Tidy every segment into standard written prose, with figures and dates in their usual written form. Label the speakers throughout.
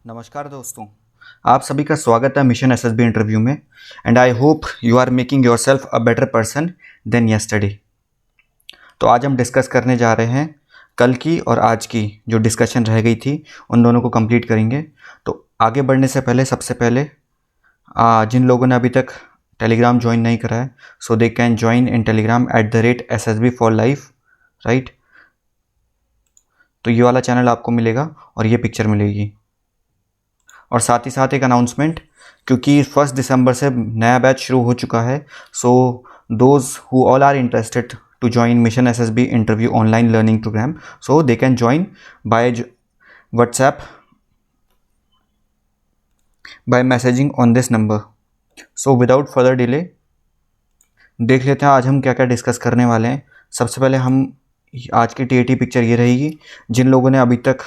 Speaker 1: नमस्कार दोस्तों, आप सभी का स्वागत है मिशन एसएसबी इंटरव्यू में। And I hope you are making yourself a better person than yesterday. तो आज हम डिस्कस करने जा रहे हैं कल की और आज की जो डिस्कशन रह गई थी उन दोनों को कंप्लीट करेंगे। तो आगे बढ़ने से पहले सबसे पहले जिन लोगों ने अभी तक टेलीग्राम ज्वाइन नहीं करा है, so they can join in Telegram @SSB for life, right. तो ये वाला चैनल आपको मिलेगा और ये पिक्चर मिलेगी। और साथ ही साथ एक अनाउंसमेंट, क्योंकि 1 दिसंबर से नया बैच शुरू हो चुका है। So those who all are interested to join mission SSB interview online learning programme, so they can join by WhatsApp by messaging on this number. So without further delay देख लेते हैं आज हम क्या क्या डिस्कस करने वाले हैं। सबसे पहले हम आज की टीएटी पिक्चर ये रहेगी। जिन लोगों ने अभी तक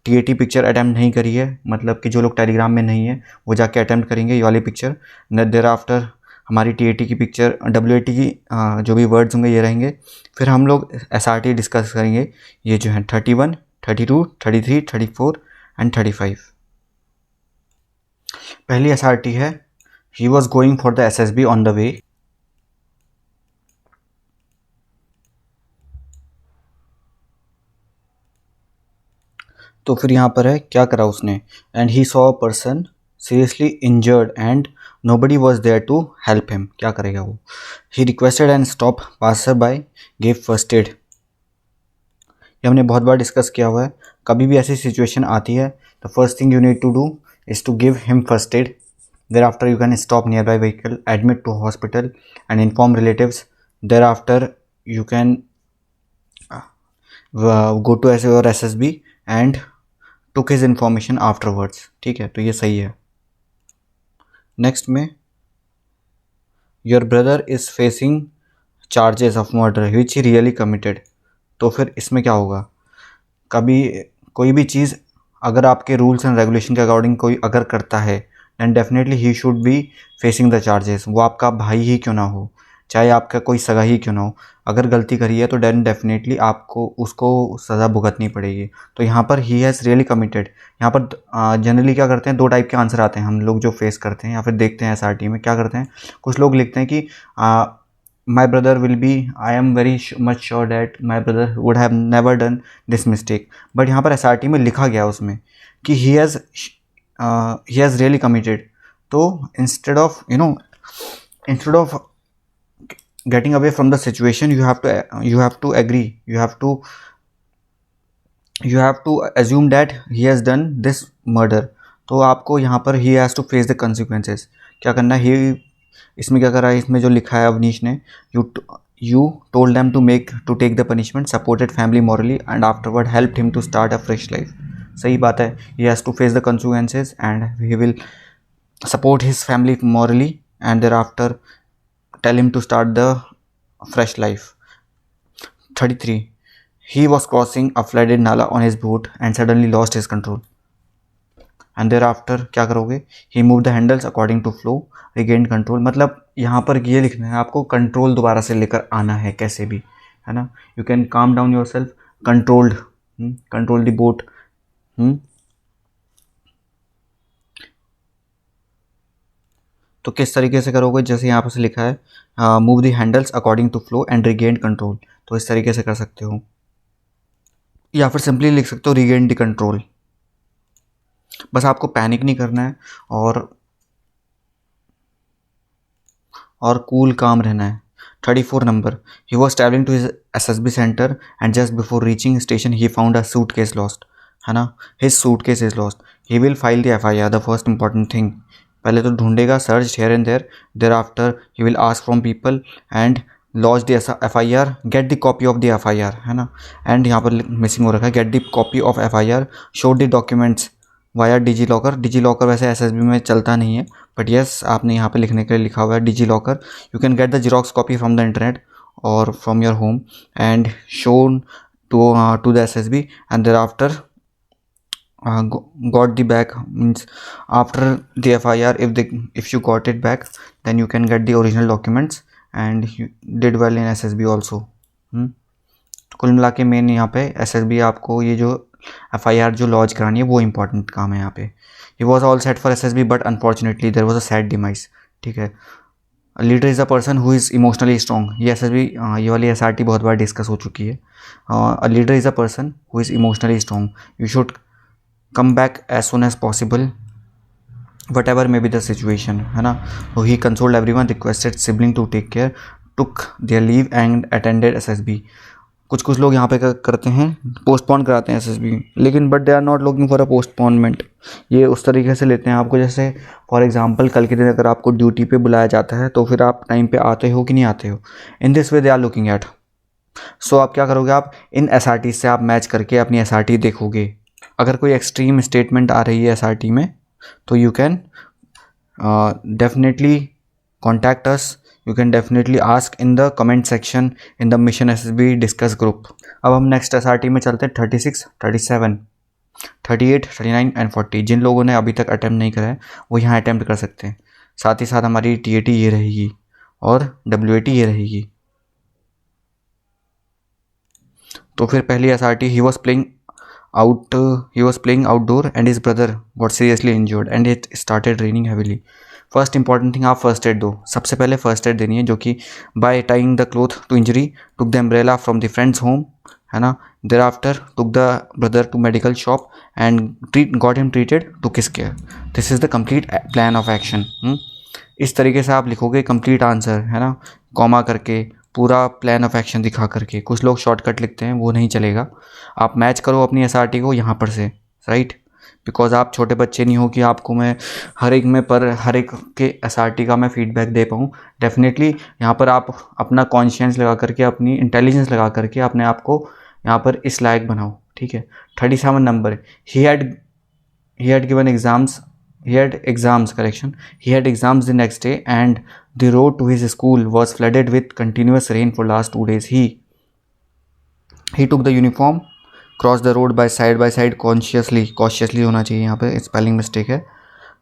Speaker 1: टीएटी पिक्चर अटैम्प्ट नहीं करी है, मतलब कि जो लोग टेलीग्राम में नहीं है, वो जाके अटैम्प्ट करेंगे ये वाली पिक्चर। देर आफ्टर हमारी टीएटी की पिक्चर, डब्ल्यूएटी की जो भी वर्ड्स होंगे ये रहेंगे। फिर हम लोग एसआरटी डिस्कस करेंगे, ये जो है 31, 32, 33, 34 एंड 35। पहली एसआरटी है, he was going for the SSB on the way. तो फिर यहाँ पर है क्या करा उसने, and he saw a person seriously injured and nobody was there to help him. क्या करेगा वो? He requested and stop passer by, give first aid. ये हमने बहुत बार डिस्कस किया हुआ है। कभी भी ऐसी सिचुएशन आती है तो first thing you need to do is to give him first aid. Thereafter you can stop nearby vehicle, admit to hospital and inform relatives. Thereafter you can go to your SSB and took his information afterwards. ठीक है, तो ये सही है। Next में, your brother is facing charges of murder which he really committed. तो फिर इसमें क्या होगा? कभी कोई भी चीज़ अगर आपके रूल्स एंड रेगुलेशन के अकॉर्डिंग कोई अगर करता है, then definitely he should be facing the charges. वो आपका भाई ही क्यों ना हो, चाहे आपका कोई सगा ही क्यों ना हो, अगर गलती करी है तो देन डेफिनेटली आपको उसको सज़ा भुगतनी पड़ेगी। तो यहाँ पर ही हैज़ रियली कमिटेड। यहाँ पर जनरली क्या करते हैं, दो टाइप के आंसर आते हैं हम लोग जो फेस करते हैं या फिर देखते हैं एसआरटी में। क्या करते हैं, कुछ लोग लिखते हैं कि my brother will be, I am very much sure that my brother would have never done this mistake. But यहाँ पर एसआरटी में लिखा गया उसमें कि ही हैज़ रियली कमिटेड। तो instead of getting away from the situation, you have to agree, you have to assume that he has done this murder। तो आपको यहाँ पर he has to face the consequences। क्या करना है, इसमें क्या करा है, इसमें जो लिखा है अवनीश ने, you told them to take the punishment, supported family morally and afterward helped him to start a fresh life। सही बात है, he has to face the consequences and he will support his family morally and thereafter tell him to start the fresh life। 33, he was crossing a flooded nala on his boat and suddenly lost his control and thereafter क्या करोगे, he moved the handles according to flow, regained control। मतलब यहाँ पर ये लिखना है आपको, control दोबारा से लेकर आना है कैसे भी, है ना। you can calm down yourself, control the boat। तो किस तरीके से करोगे, जैसे यहाँ पर से लिखा है move the handles according to flow and regain control. तो इस तरीके से कर सकते हो, या फिर सिंपली लिख सकते हो रिगेन द कंट्रोल। बस आपको पैनिक नहीं करना है और कूल काम रहना है। 34 number, he was travelling to his SSB centre and just before reaching station he found a suitcase lost, है ना। His suitcase is lost, he will file the FIR. The first important thing, पहले तो ढूंढेगा, search here and there after he will ask from people and launch the FIR, get the copy of the FIR, है ना। And यहाँ पर missing हो रखा है, gate the copy of FIR, show the documents via DigiLocker. DigiLocker वैसे SSB में चलता नहीं है, बट येस आपने यहाँ पे लिखने के लिए लिखा हुआ है DigiLocker. You can get the xerox copy from the internet और from your home and shown to the SSB and there after got the back, means after the FIR, if you got it back then you can get the original documents and you did well in SSB also। तो कुल मिला के main यहाँ पे SSB आपको ये जो FIR जो लॉन्च करानी है वो इंपॉर्टेंट काम है यहाँ पे। He was all set for SSB but unfortunately there was a sad demise. ठीक है, leader is a person who is emotionally strong. ये SSB ये वाली SRT बहुत बार डिस्कस हो चुकी है। Leader is a person who is emotionally strong, you should come back as soon as possible whatever may be the situation, है ना। तो he consoled everyone, requested sibling to take care, took their leave and attended SSB। कुछ लोग यहाँ पे करते हैं, postpone कराते हैं SSB, लेकिन but they are not looking for a postponement. ये उस तरीके से लेते हैं आपको, जैसे फॉर एग्जांपल कल के दिन अगर आपको ड्यूटी पे बुलाया जाता है तो फिर आप टाइम पे आते हो कि नहीं आते हो। In this way they are looking at. So आप क्या करोगे, आप इन SRT से आप मैच करके अपनी SRT देखोगे। अगर कोई एक्सट्रीम स्टेटमेंट आ रही है SRT में तो you can definitely contact us, you can definitely ask in the comment section in the mission SSB discuss group. अब हम नेक्स्ट SRT में चलते हैं 36, 37, 38, 39 एंड 40। जिन लोगों ने अभी तक अटैम्प्ट नहीं करा है वो यहाँ अटैम्प्ट कर सकते हैं। साथ ही साथ हमारी TAT ये रहेगी और WAT ये रहेगी। तो फिर पहली SRT, he was playing outdoor and his brother got seriously injured and it started raining heavily. First important thing, आप फर्स्ट एड दो। सबसे पहले फर्स्ट एड देनी है, जो कि by tying the cloth to injury, took the umbrella from the friends home, है ना। Thereafter took the brother to medical shop and got him treated, took his care. This is the complete plan of action. इस तरीके से आप लिखोगे complete answer, है ना, comma करके पूरा प्लान ऑफ एक्शन दिखा करके। कुछ लोग शॉर्टकट लिखते हैं, वो नहीं चलेगा। आप मैच करो अपनी SRT को यहाँ पर से, राइट। बिकॉज आप छोटे बच्चे नहीं हो कि आपको मैं हर एक के SRT का मैं फीडबैक दे पाऊँ। डेफिनेटली यहाँ पर आप अपना कॉन्शियंस लगा करके, अपनी इंटेलिजेंस लगा करके अपने आप को यहाँ पर इस लायक बनाओ। ठीक है, 37 number, he had exams the next day and the road to his school was flooded with continuous rain for last 2 days. He took the uniform, crossed the road by side cautiously होना चाहिए, यहाँ पे spelling mistake है।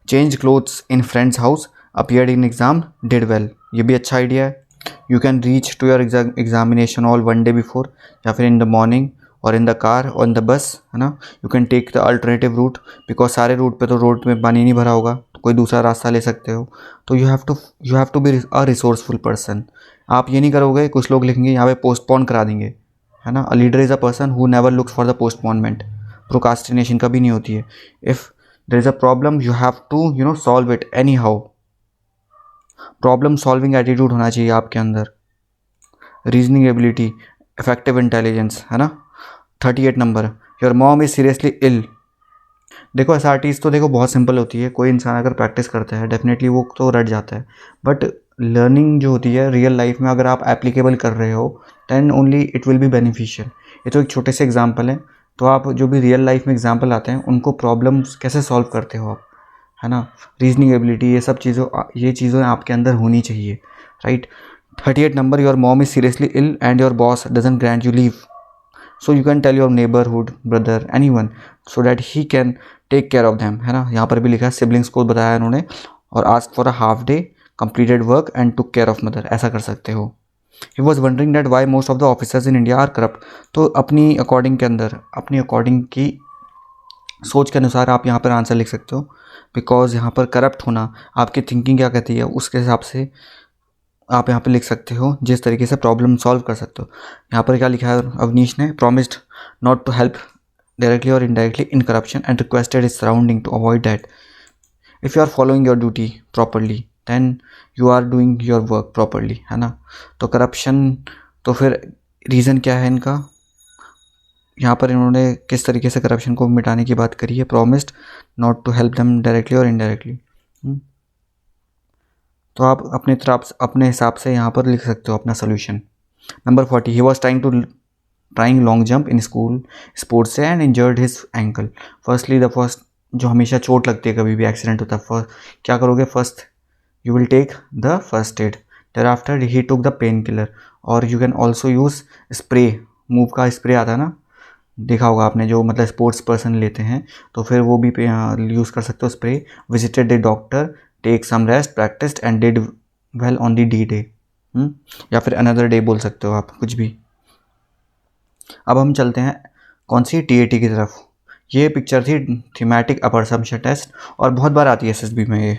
Speaker 1: Changed clothes in friend's house, appeared in exam, did well। ये भी अच्छा idea है। You can reach to your examination all one day before, या फिर in the morning और in the car or in the bus, है ना। You can take the alternative route, because सारे रूट पे तो रोड में पानी नहीं भरा होगा, तो कोई दूसरा रास्ता ले सकते हो। तो you have to be a resourceful person। आप ये नहीं करोगे, कुछ लोग लिखेंगे यहाँ पे पोस्टपोन करा देंगे, है ना। A leader is a person who never looks for the postponement. Procrastination कभी नहीं होती है। If there is a problem you have to solve it anyhow. Problem solving attitude होना चाहिए आपके अंदर। रीजनिंग एबिलिटी, इफेक्टिव इंटेलिजेंस, है ना। 38 number, your mom is seriously ill. देखो SRTs तो देखो बहुत सिंपल होती है। कोई इंसान अगर प्रैक्टिस करता है डेफिनेटली वो तो रट जाता है, बट लर्निंग जो होती है रियल लाइफ में अगर आप एप्लीकेबल कर रहे हो then only it will be beneficial. ये तो एक छोटे से एग्जांपल है। तो आप जो भी रियल लाइफ में एग्जांपल आते हैं उनको प्रॉब्लम्स कैसे सॉल्व करते हो आप, है ना। रीजनिंग एबिलिटी, ये चीज़ें आपके अंदर होनी चाहिए, right. 38 number, your mom is seriously ill and your boss doesn't grant you leave, so you can tell your neighbourhood brother anyone so that he can take care of them, है ना। यहाँ पर भी लिखा है सिबलिंग्स को बताया उन्होंने, और ask for a half day, completed work and took care of mother, ऐसा कर सकते हो। He was wondering that why most of the officers in India are corrupt। तो अपनी अकॉर्डिंग की सोच के अनुसार आप यहाँ पर आंसर लिख सकते हो। बिकॉज यहाँ पर करप्ट होना, आपकी थिंकिंग क्या कहती है उसके हिसाब से आप यहाँ पे लिख सकते हो, जिस तरीके से प्रॉब्लम सॉल्व कर सकते हो। यहाँ पर क्या लिखा है अवनीश ने, promised not to help directly or indirectly in corruption and requested his surrounding to avoid that। if you are following your duty properly then you are doing your work properly, है ना। तो करप्शन, तो फिर reason क्या है इनका, यहाँ पर इन्होंने किस तरीके से करप्शन को मिटाने की बात करी है। promised not to help them directly or indirectly। तो आप अपने हिसाब से यहाँ पर लिख सकते हो अपना solution. Number 40, he was trying long jump in school sports से and injured his ankle। First जो हमेशा चोट लगती है, कभी भी एक्सीडेंट होता है, फर्स्ट क्या करोगे, first you will take the first aid, there after he took the pain killer, और you can also use spray. Moov का स्प्रे आता है ना, देखा होगा आपने, जो मतलब स्पोर्ट्स पर्सन लेते हैं, तो फिर वो भी यूज़ कर सकते हो spray. Visited the doctor, take some rest, practised and did well on the D day, या फिर अनदर डे बोल सकते हो आप, कुछ भी। अब हम चलते हैं कौन सी TAT की तरफ। ये पिक्चर थी थीमेटिक अपर असम्पशन टेस्ट, और बहुत बार आती है एसएसबी में ये।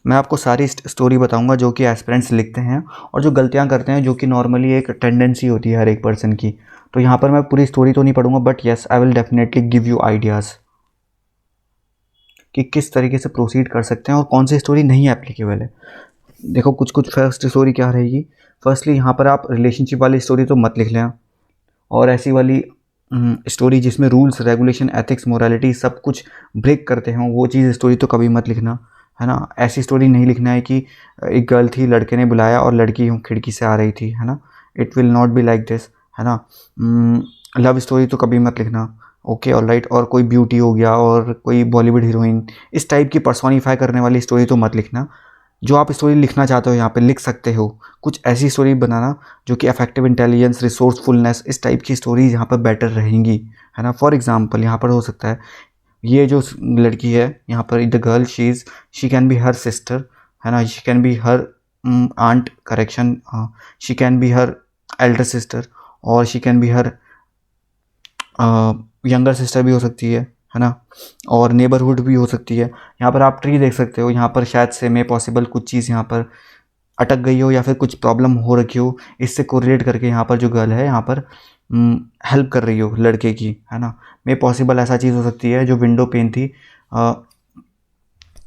Speaker 1: मैं आपको सारी स्टोरी बताऊंगा जो कि एस्पिरेंट्स लिखते हैं और जो गलतियां करते हैं, जो कि नॉर्मली एक टेंडेंसी होती है हर एक पर्सन की। तो यहाँ पर मैं पूरी स्टोरी तो नहीं पढ़ूंगा, but yes I will definitely give you ideas कि किस तरीके से प्रोसीड कर सकते हैं और कौन सी स्टोरी नहीं एप्लीकेबल है। देखो कुछ कुछ फर्स्ट स्टोरी क्या रहेगी। फर्स्टली यहाँ पर आप रिलेशनशिप वाली स्टोरी तो मत लिख लें, और ऐसी वाली स्टोरी जिसमें रूल्स रेगुलेशन एथिक्स मोरालिटी सब कुछ ब्रेक करते हैं वो चीज़ स्टोरी तो कभी मत लिखना, है ना। ऐसी स्टोरी नहीं लिखना है कि एक गर्ल थी, लड़के ने बुलाया और लड़की खिड़की से आ रही थी, है ना। It will not be like this, है ना। लव स्टोरी तो कभी मत लिखना, ओके ऑल राइट। और कोई ब्यूटी हो गया और कोई बॉलीवुड हीरोइन, इस टाइप की पर्सोनिफाई करने वाली स्टोरी तो मत लिखना। जो आप स्टोरी लिखना चाहते हो यहाँ पे लिख सकते हो, कुछ ऐसी स्टोरी बनाना जो कि अफेक्टिव इंटेलिजेंस रिसोर्सफुलनेस इस टाइप की स्टोरीज यहाँ पर बेटर रहेंगी, है ना। फॉर एग्जांपल यहाँ पर हो सकता है ये जो लड़की है यहाँ पर, the girl she can be her sister, है ना। She can be her aunt, correction, she can be her elder sister, और she can be her younger sister भी हो सकती है ना। और नेबरहुड भी हो सकती है। यहाँ पर आप ट्री देख सकते हो, यहाँ पर शायद से मे पॉसिबल कुछ चीज़ यहाँ पर अटक गई हो या फिर कुछ प्रॉब्लम हो रखी हो, इससे कोरिलेट करके यहाँ पर जो गर्ल है यहाँ पर हेल्प कर रही हो लड़के की, है ना। मे पॉसिबल ऐसा चीज़ हो सकती है जो विंडो पेन थी,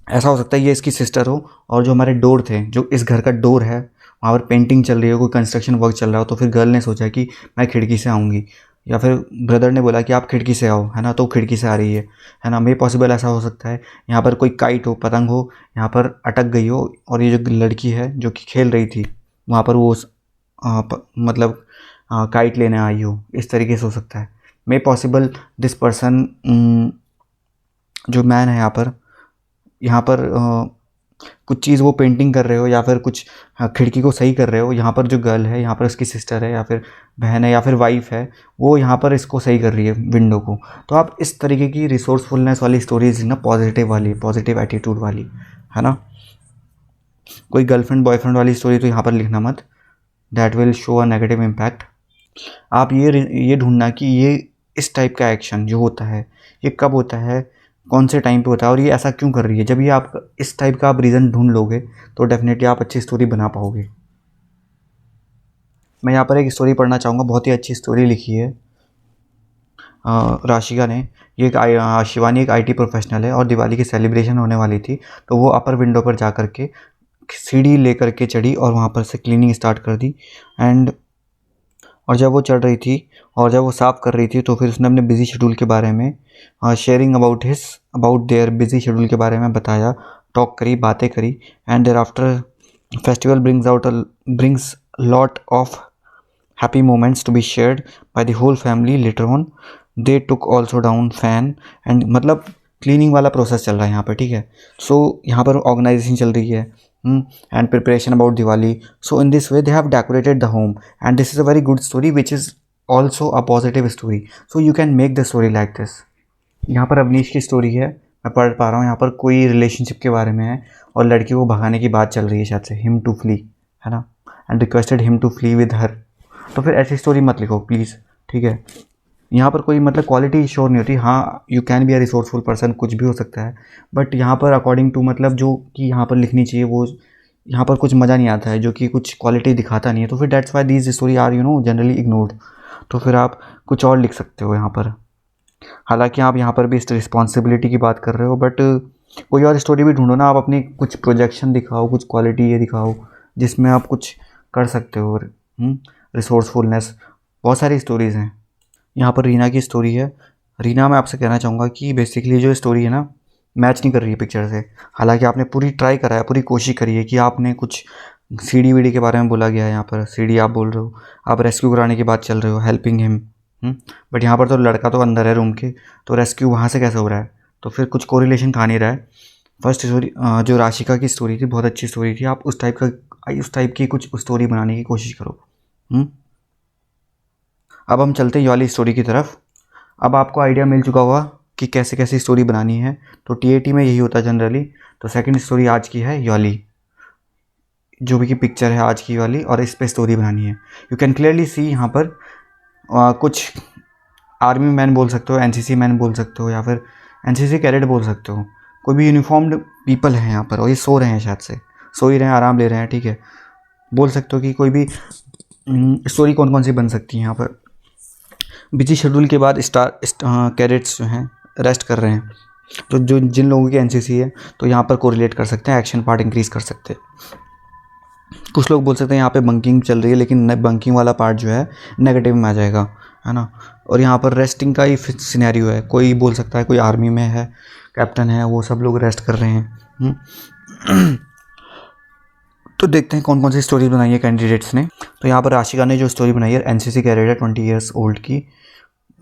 Speaker 1: ऐसा हो सकता है ये इसकी सिस्टर हो, और जो हमारे डोर थे, जो इस घर का डोर है वहाँ पर पेंटिंग चल रही हो, कोई कंस्ट्रक्शन वर्क चल रहा हो, तो फिर गर्ल ने सोचा कि मैं खिड़की से आऊँगी, या फिर ब्रदर ने बोला कि आप खिड़की से आओ, है ना, तो खिड़की से आ रही है ना। मे पॉसिबल ऐसा हो सकता है यहाँ पर कोई काइट हो, पतंग हो, यहाँ पर अटक गई हो, और ये जो लड़की है जो कि खेल रही थी वहाँ पर वो मतलब काइट लेने आई हो, इस तरीके से हो सकता है। मे पॉसिबल दिस पर्सन, जो मैन है यहाँ पर कुछ चीज़ वो पेंटिंग कर रहे हो, या फिर कुछ खिड़की को सही कर रहे हो। यहाँ पर जो गर्ल है यहाँ पर उसकी सिस्टर है या फिर बहन है या फिर वाइफ है, वो यहाँ पर इसको सही कर रही है विंडो को। तो आप इस तरीके की रिसोर्सफुलनेस वाली स्टोरीज ना, पॉजिटिव वाली, पॉजिटिव एटीट्यूड वाली, है ना। कोई गर्लफ्रेंड बॉयफ्रेंड वाली स्टोरी तो यहाँ पर लिखना मत, that will show a negative impact. आप ये ढूंढना कि ये इस टाइप का एक्शन जो होता है ये कब होता है, कौन से टाइम पे होता है, और ये ऐसा क्यों कर रही है। जब ये आप इस टाइप का आप रीज़न ढूंढ लोगे तो डेफिनेटली आप अच्छी स्टोरी बना पाओगे। मैं यहाँ पर एक स्टोरी पढ़ना चाहूँगा, बहुत ही अच्छी स्टोरी लिखी है राशिका ने। ये शिवानी एक आईटी प्रोफेशनल है और दिवाली की सेलिब्रेशन होने वाली थी, तो वो अपर विंडो पर जा कर के सीढ़ी लेकर के चढ़ी और वहाँ पर से क्लीनिंग स्टार्ट कर दी। और जब वो चढ़ रही थी और जब वो साफ़ कर रही थी तो फिर उसने अपने बिज़ी शेड्यूल के बारे में sharing about their busy schedule के बारे में बताया, टॉक करी, बातें करी। And there after festival brings lot of happy moments to be shared by the whole family later on. They took also down fan and, मतलब क्लीनिंग वाला process चल रहा है यहाँ पर, ठीक है। सो यहाँ पर ऑर्गेनाइजेशन चल रही है and preparation about Diwali. So in this way they have decorated the home, and this is a very good story which is also a positive story. So you can make the story like this. यहाँ पर अवनीश की story है, मैं पढ़ पा रहा हूँ। यहाँ पर कोई रिलेशनशिप के बारे में है और लड़की को भगाने की बात चल रही है शायद से, हिम टू फ्ली, है ना, and requested him to flee with her. तो फिर ऐसी स्टोरी मत लिखो प्लीज़, ठीक है। यहाँ पर कोई मतलब क्वालिटी श्योर नहीं होती। हाँ, you can be a resourceful person, कुछ भी हो सकता है, बट यहाँ पर अकॉर्डिंग टू मतलब जो कि यहाँ पर लिखनी चाहिए वो यहाँ पर कुछ मज़ा नहीं आता है, जो कि कुछ क्वालिटी दिखाता नहीं है। तो फिर that's why these story are generally ignored. तो फिर आप कुछ और लिख सकते हो यहाँ पर। हालांकि आप यहाँ पर भी इस रिस्पॉन्सिबिलिटी की बात कर रहे हो, बट कोई और स्टोरी भी ढूंढो ना। आप अपनी कुछ प्रोजेक्शन दिखाओ, कुछ क्वालिटी ये दिखाओ जिसमें आप कुछ कर सकते हो। रिसोर्सफुलनेस, बहुत सारी स्टोरीज़ हैं। यहाँ पर रीना की स्टोरी है। रीना, मैं आपसे कहना चाहूँगा कि बेसिकली जो स्टोरी है ना, मैच नहीं कर रही है पिक्चर से। हालांकि आपने पूरी ट्राई करा है, पूरी कोशिश करी है कि आपने कुछ सीढ़ी वीडी के बारे में बोला गया है। यहाँ पर सीढ़ी आप बोल रहे हो, आप रेस्क्यू कराने की बात चल रहे हो, हेल्पिंग हिम, बट यहाँ पर तो लड़का तो अंदर है रूम के, तो रेस्क्यू वहाँ से कैसे हो रहा है। तो फिर कुछ कोरिलेशन खा नहीं रहा है। फर्स्ट स्टोरी जो राशिका की स्टोरी थी बहुत अच्छी स्टोरी थी। आप उस टाइप की कुछ स्टोरी बनाने की कोशिश करो। अब हम चलते हैं यॉली स्टोरी की तरफ। अब आपको आइडिया मिल चुका होगा कि कैसे कैसे स्टोरी बनानी है। तो टीएटी में यही होता है जनरली। तो सेकंड स्टोरी आज की है यॉली, जो भी की पिक्चर है आज की वाली, और इस पे स्टोरी बनानी है। यू कैन क्लियरली सी यहाँ पर कुछ आर्मी मैन बोल सकते हो, एनसीसी मैन बोल सकते हो, या फिर एनसीसी कैडेट बोल सकते हो। कोई भी यूनिफॉर्म्ड पीपल है यहाँ पर और ये सो रहे हैं, शायद से सो ही रहे हैं, आराम ले रहे हैं, ठीक है। बोल सकते हो कि कोई भी स्टोरी कौन कौन सी बन सकती है यहाँ पर। बिजी शेड्यूल के बाद कैडेट्स जो हैं रेस्ट कर रहे हैं, तो जो जिन लोगों की एनसीसी है तो यहाँ पर कोरिलेट कर सकते हैं, एक्शन पार्ट इंक्रीज़ कर सकते हैं। कुछ लोग बोल सकते हैं यहाँ पे बंकिंग चल रही है, लेकिन बंकिंग वाला पार्ट जो है नेगेटिव में आ जाएगा, है ना। और यहाँ पर रेस्टिंग का ही सिनेरियो है, कोई बोल सकता है कोई आर्मी में है, कैप्टन है, वो सब लोग रेस्ट कर रहे हैं। तो देखते हैं कौन कौन सी स्टोरी बनाई है कैंडिडेट्स ने। तो यहाँ पर आशिका ने जो स्टोरी बनाई है, एनसीसी कैडेट है 20 ईयर्स ओल्ड की।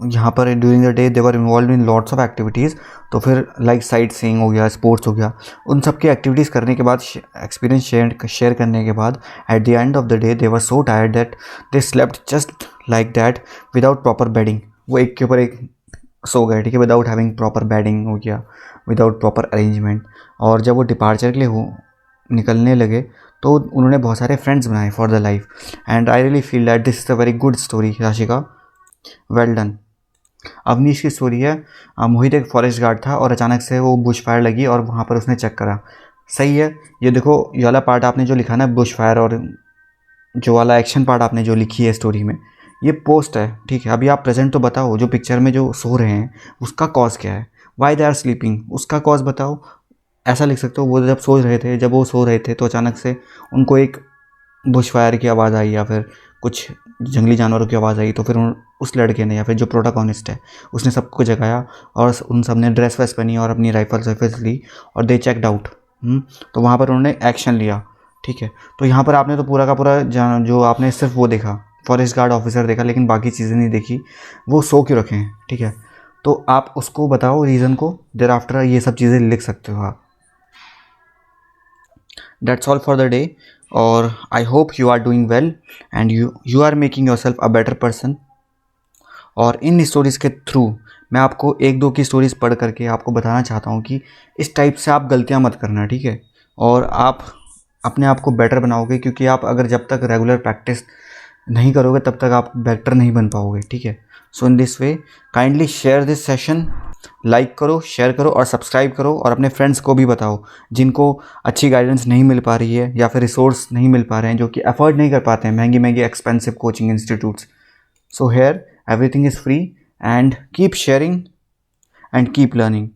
Speaker 1: यहाँ पर during the day they were involve in lots of activities. तो फिर लाइक साइट सीइंग हो गया, स्पोर्ट्स हो गया, उन सब की एक्टिविटीज़ करने के बाद, एक्सपीरियंस शेयर करने के बाद, at the end of the day they were so tired that they slept just like that without proper bedding. वो एक के ऊपर एक सो गए, ठीक है, विदाउट हैविंग प्रॉपर बेडिंग हो गया, विदाउट प्रॉपर अरेंजमेंट। और जब वो डिपार्चर के लिए निकलने लगे तो उन्होंने बहुत सारे फ्रेंड्स बनाए for the life. And I really feel that this is a very good story Rashika, well done. Avneesh की स्टोरी है, मोहित एक फॉरेस्ट गार्ड था और अचानक से वो बुश फायर लगी और वहाँ पर उसने चेक करा। सही है, ये देखो ये वाला पार्ट आपने जो लिखा ना बुश फायर, और जो वाला एक्शन पार्ट आपने जो लिखी है स्टोरी में, ये पोस्ट है, ठीक है। अभी आप प्रेजेंट तो बताओ, जो पिक्चर में जो सो रहे हैं उसका कॉज क्या है, वाई दे आर स्लीपिंग, उसका कॉज बताओ। ऐसा लिख सकते हो, वो जब वो सो रहे थे तो अचानक से उनको एक बुश फायर की आवाज़ आई या फिर कुछ जंगली जानवरों की आवाज़ आई, तो फिर उस लड़के ने या फिर जो प्रोटागोनिस्ट है उसने सबको जगाया और उन सब ने ड्रेस वेस पहनी और अपनी राइफल्स ली और दे चेकड आउट। तो वहाँ पर उन्होंने एक्शन लिया, ठीक है। तो यहाँ पर आपने तो पूरा का पूरा जो आपने सिर्फ वो देखा, फॉरेस्ट गार्ड ऑफिसर देखा, लेकिन बाकी चीज़ें नहीं देखी, वो सो क्यों रखे हैं, ठीक है। तो आप उसको बताओ रीज़न को, देर आफ्टर ये सब चीज़ें लिख सकते हो आप। That's all for the day, और I hope you are doing well and you are making yourself a better person। और इन स्टोरीज़ के थ्रू मैं आपको एक दो की स्टोरीज़ पढ़ करके आपको बताना चाहता हूँ कि इस टाइप से आप गलतियाँ मत करना, ठीक है। और आप अपने आप को बेटर बनाओगे, क्योंकि आप अगर जब तक रेगुलर प्रैक्टिस नहीं करोगे तब तक आप बेटर नहीं बन पाओगे, ठीक है। So in this way kindly share this session, like करो, शेयर करो और सब्सक्राइब करो, और अपने फ्रेंड्स को भी बताओ जिनको अच्छी गाइडेंस नहीं मिल पा रही है या फिर रिसोर्स नहीं मिल पा रहे हैं, जो कि अफोर्ड नहीं कर पाते हैं महंगी महंगी expensive coaching institutes. So here everything is free, and keep sharing and keep learning.